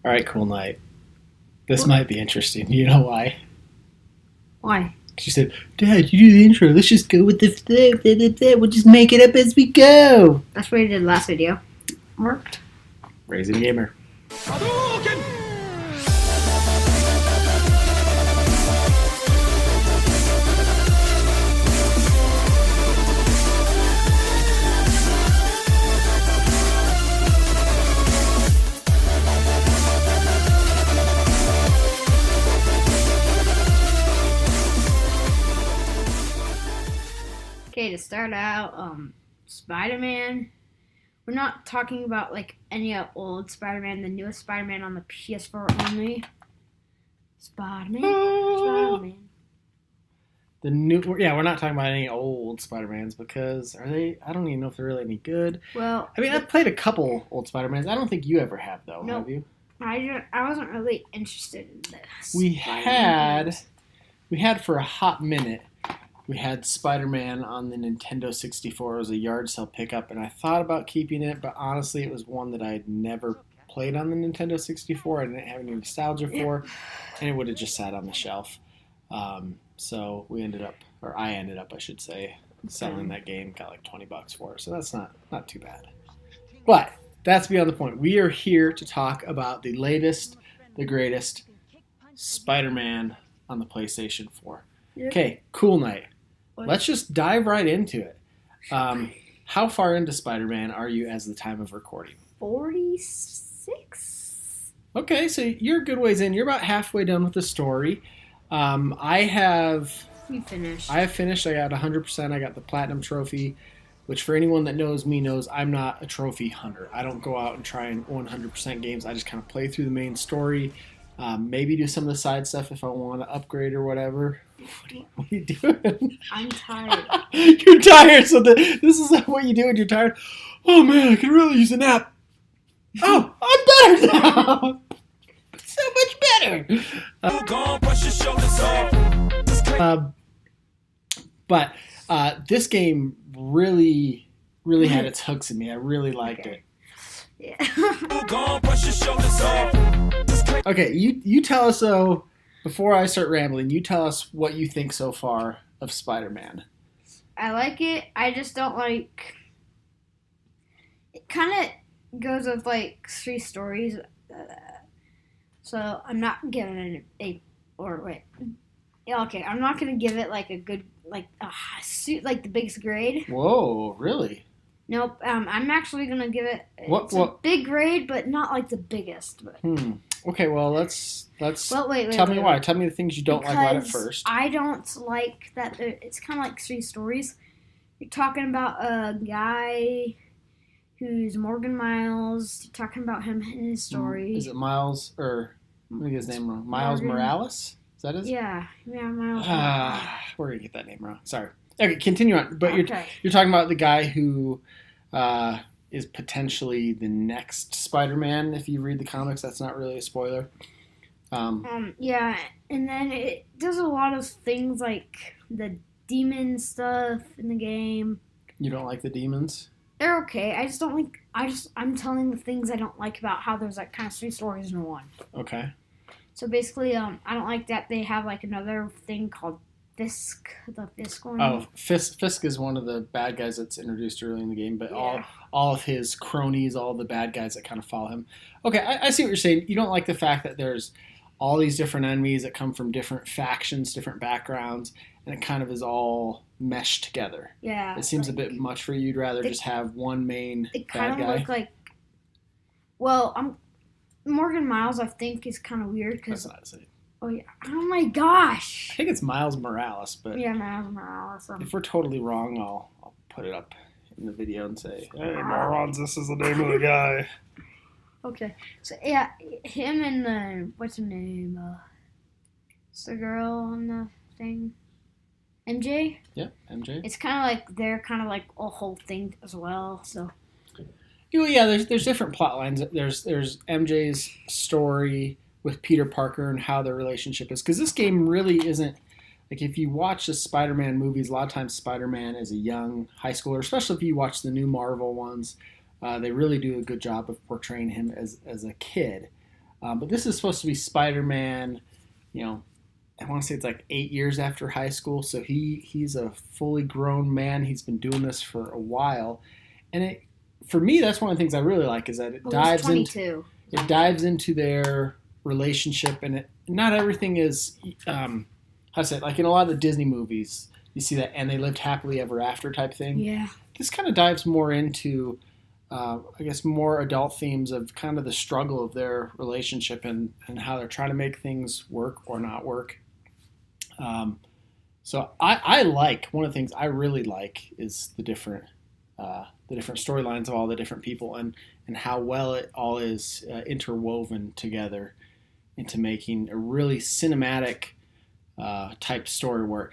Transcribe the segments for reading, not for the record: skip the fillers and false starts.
All right, cool night. This might be interesting. You know why? Why? She said, Dad, you do the intro. Let's just go with the flow. We'll just make it up as we go. That's what you did last video. Worked. Raising Gamer. Okay, to start out, Spider-Man. We're not talking about like any old Spider-Man, the newest Spider-Man on the PS4 only. Spider-Man. We're not talking about any old Spider-Mans because are they? I don't even know if they're really any good. Well, I mean, I've played a couple old Spider-Mans. I don't think you ever have, though. Nope. Have you? I wasn't really interested in this. We had for a hot minute. We had Spider-Man on the Nintendo 64 as a yard sale pickup, and I thought about keeping it, but honestly, it was one that I had never played on the Nintendo 64. I didn't have any nostalgia for, and it would have just sat on the shelf. So I ended up, I should say, selling that game. Got like $20 for it, so that's not too bad. But that's beyond the point. We are here to talk about the latest, the greatest Spider-Man on the PlayStation 4. Yep. Okay, cool night. Let's just dive right into it. How far into Spider-Man are you as the time of recording? 46. Okay, so you're a good ways in. You're about halfway done with the story. I have finished. I got 100%. I got the Platinum Trophy, which for anyone that knows me knows I'm not a trophy hunter. I don't go out and try and 100% games. I just kind of play through the main story. Maybe do some of the side stuff if I want to upgrade or whatever. What are you doing? I'm tired. You're tired, so this is what you do when you're tired. Oh man, I could really use a nap. Oh, I'm better now. So much better. But this game really had its hooks in me. I really liked it. Yeah. Okay, you tell us though. Before I start rambling, you tell us what you think so far of Spider-Man. I like it. I just don't like. It kind of goes with like three stories, so I'm not giving it I'm not gonna give it like a good suit like the biggest grade. Whoa, really? Nope. I'm actually gonna give it a big grade, but not like the biggest. But. Okay, well let's Well, wait, tell me why. Tell me the things you don't like about it first. I don't like that it's kind of like three stories. You're talking about a guy who's Morgan Miles. You're talking about him in his story. Is it Miles or let me get his name wrong? Miles Morales? Is that his? Yeah, Miles. We're gonna get that name wrong. Sorry. Okay, continue on. But you're talking about the guy who is potentially the next Spider-Man. If you read the comics, that's not really a spoiler. Yeah, and then it does a lot of things like the demon stuff in the game. You don't like the demons? They're okay. I just don't like. I'm telling the things I don't like about how there's like kind of three stories in one. Okay. So basically, I don't like that they have like another thing called Fisk, the Fisk one. Oh, Fisk is one of the bad guys that's introduced early in the game, but all of his cronies, all the bad guys that kind of follow him. Okay, I see what you're saying. You don't like the fact that there's all these different enemies that come from different factions, different backgrounds, and it kind of is all meshed together. Yeah. It seems a bit much for you. You'd rather just have one main bad guy. It kind of look like. Well, Morgan Miles, I think, is kind of weird because. That's not it. Oh yeah! Oh my gosh! I think it's Miles Morales, but yeah, Miles Morales. If we're totally wrong, I'll put it up in the video and say, "Hey, morons, this is the name of the guy." Okay, so yeah, him and the what's her name? It's the girl on the thing, MJ. Yeah, MJ. It's kind of like they're kind of like a whole thing as well. So. Yeah, there's different plot lines. There's MJ's story with Peter Parker and how their relationship is. Because this game really isn't, like if you watch the Spider-Man movies, a lot of times Spider-Man is a young high schooler, especially if you watch the new Marvel ones. They really do a good job of portraying him as a kid. But this is supposed to be Spider-Man, you know, I want to say it's like 8 years after high school. So he's a fully grown man. He's been doing this for a while. And for me, that's one of the things I really like is that it dives into their relationship, and not everything is how to say it, like in a lot of the Disney movies, you see that and they lived happily ever after type thing. Yeah. This kind of dives more into, I guess, more adult themes of kind of the struggle of their relationship and how they're trying to make things work or not work. So I like, one of the things I really like is the different storylines of all the different people and how well it all is interwoven together into making a really cinematic type story where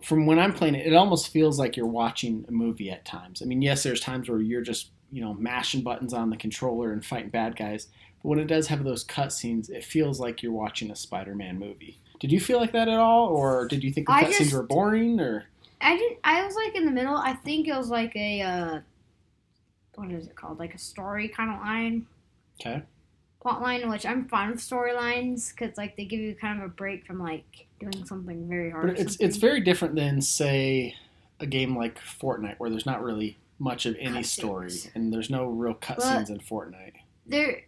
from when I'm playing it, it almost feels like you're watching a movie at times. I mean, yes, there's times where you're just, mashing buttons on the controller and fighting bad guys. But when it does have those cutscenes, it feels like you're watching a Spider-Man movie. Did you feel like that at all? Or did you think the cutscenes were boring? Or I was like in the middle. I think it was like a, what is it called? Like a story kind of line. Okay. Plot line, which I'm fine with storylines because like they give you kind of a break from like doing something very hard. But it's very different than say a game like Fortnite where there's not really much of any story and there's no real cutscenes in Fortnite. There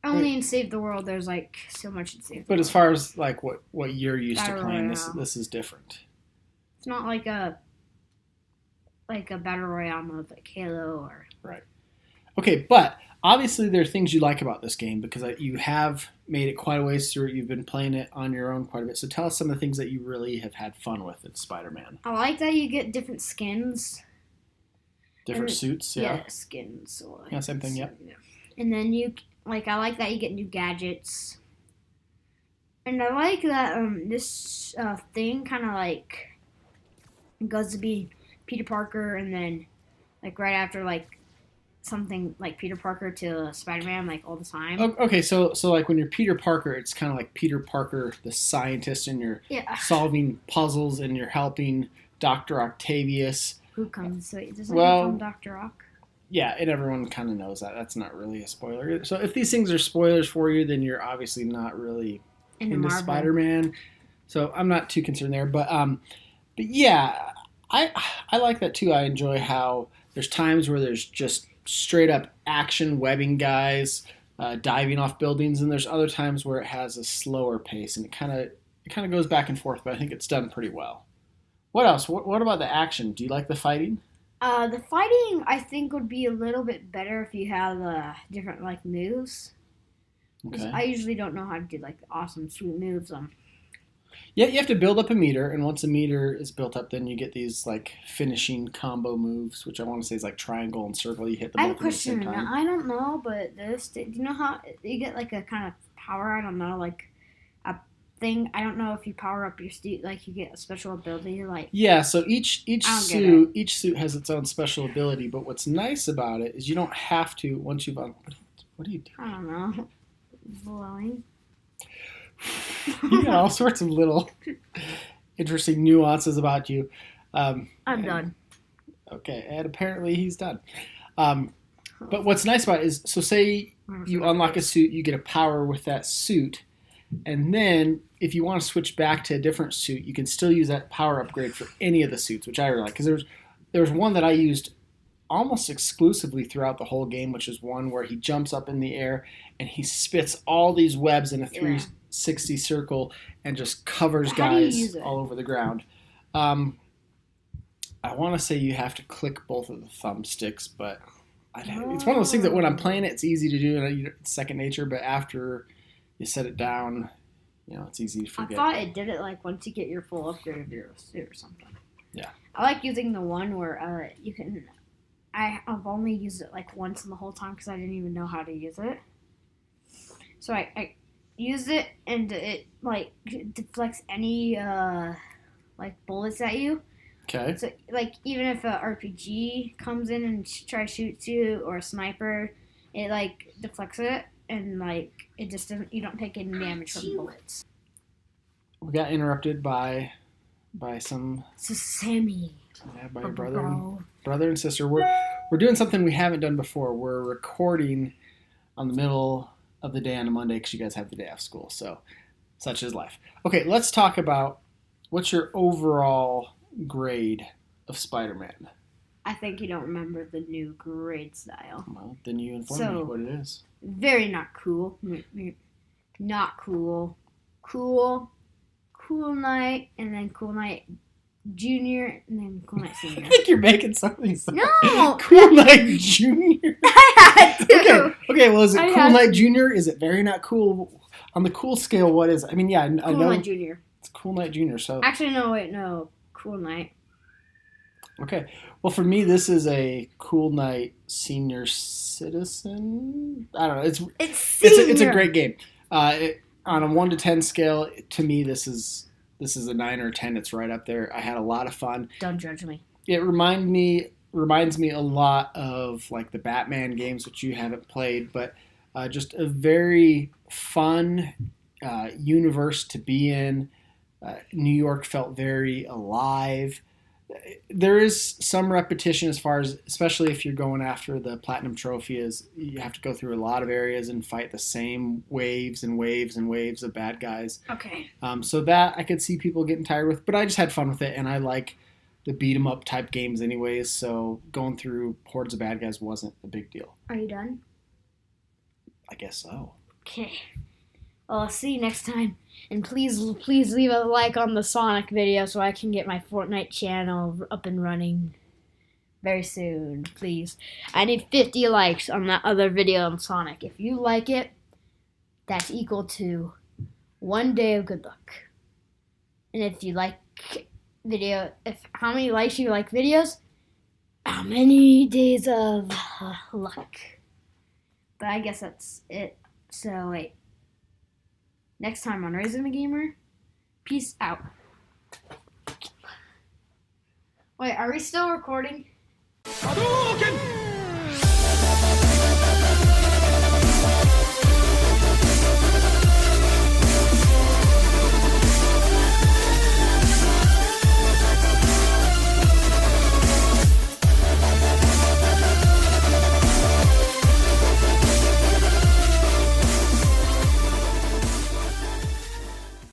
only in Save the World there's like so much in Save the World. But as far as like what you're used to playing, this is different. It's not like a battle royale mode like Halo or right. Okay, but obviously there are things you like about this game because you have made it quite a ways through it. You've been playing it on your own quite a bit. So tell us some of the things that you really have had fun with in Spider-Man. I like that you get different skins. Different suits, yeah. Yeah, skins. So yeah, same thing, yep. Yeah. And then I like that you get new gadgets. And I like that this thing kind of like goes to be Peter Parker and then like right after like something like Peter Parker to Spider-Man like all the time. Okay, so like when you're Peter Parker, it's kind of like Peter Parker the scientist and you're solving puzzles and you're helping Dr. Octavius. Who comes? Wait, doesn't he come Dr. Ock? Yeah, and everyone kind of knows that. That's not really a spoiler. So if these things are spoilers for you, then you're obviously not really into Spider-Man. So I'm not too concerned there. But yeah, I like that too. I enjoy how there's times where there's just straight up action webbing guys diving off buildings, and there's other times where it has a slower pace, and it kind of goes back and forth. But I think it's done pretty well. What else? What about the action? Do you like the fighting? The fighting, I think, would be a little bit better if you have different like moves. Okay. I usually don't know how to do like the awesome sweet moves. Yeah, you have to build up a meter, and once a meter is built up, then you get these like finishing combo moves, which I want to say is like triangle and circle. You hit them both at the same time. I don't know, but do you know how you get like a kind of power? I don't know, like a thing. I don't know if you power up your suit, like you get a special ability, like yeah. So each suit has its own special ability, but what's nice about it is you don't have to once you've what are you doing? I don't know, blowing. You got all sorts of little interesting nuances about you. I'm done. Okay, and apparently he's done. But what's nice about it is, so say you unlock a suit, you get a power with that suit, and then if you want to switch back to a different suit, you can still use that power upgrade for any of the suits, which I really like. Because there was one that I used almost exclusively throughout the whole game, which is one where he jumps up in the air and he spits all these webs in a 360 circle and just covers guys all over the ground. I want to say you have to click both of the thumbsticks, but it's one of those things that when I'm playing it, it's easy to do and it's second nature, but after you set it down, it's easy to forget. I thought it did it like once you get your full upgrade of your suit or something. Yeah. I like using the one where you can... I've only used it like once in the whole time because I didn't even know how to use it. So I used it and it like deflects any like bullets at you. Okay. So like even if a RPG comes in and tries to shoot you or a sniper, it like deflects it and like it just doesn't. You don't take any damage from bullets. We got interrupted by some. Sammy. Yeah, by your brother and sister. We're doing something we haven't done before. We're recording on the middle of the day on a Monday because you guys have the day off school. So, such is life. Okay, let's talk about what's your overall grade of Spider-Man. I think you don't remember the new grade style. Well, then you inform me what it is. Very not cool. Not cool. Cool. Cool Knight, and then Cool Knight Junior, and then Cool Knight Senior. I think you're making something. No! Cool Knight Junior. I had to. Okay. Well, is it I Cool had Knight Junior? Is it very not cool? On the cool scale, what is it? I mean, yeah, I Cool know Knight Junior. it's Cool Knight Junior. So Actually, no, wait, no. Cool Knight. okay. Well, for me, this is a Cool Knight Senior Citizen. I don't know. It's a great game. On a 1 to 10 scale, to me, this is a 9 or 10. It's right up there. I had a lot of fun. Don't judge me. It reminds me a lot of like the Batman games, which you haven't played, but just a very fun universe to be in. New York felt very alive. There is some repetition as far as, especially if you're going after the Platinum Trophy, is you have to go through a lot of areas and fight the same waves and waves and waves of bad guys. Okay. So that I could see people getting tired with, but I just had fun with it, and I like the beat 'em up type games anyways, so going through hordes of bad guys wasn't a big deal. Are you done? I guess so. Okay. Well, I'll see you next time. And please leave a like on the Sonic video so I can get my Fortnite channel up and running very soon, please. I need 50 likes on that other video on Sonic. If you like it, that's equal to 1 day of good luck. And if you like how many likes you like videos, how many days of luck. But I guess that's it. So wait. Next time on Raising the Gamer, peace out. Wait, are we still recording? Hadouken!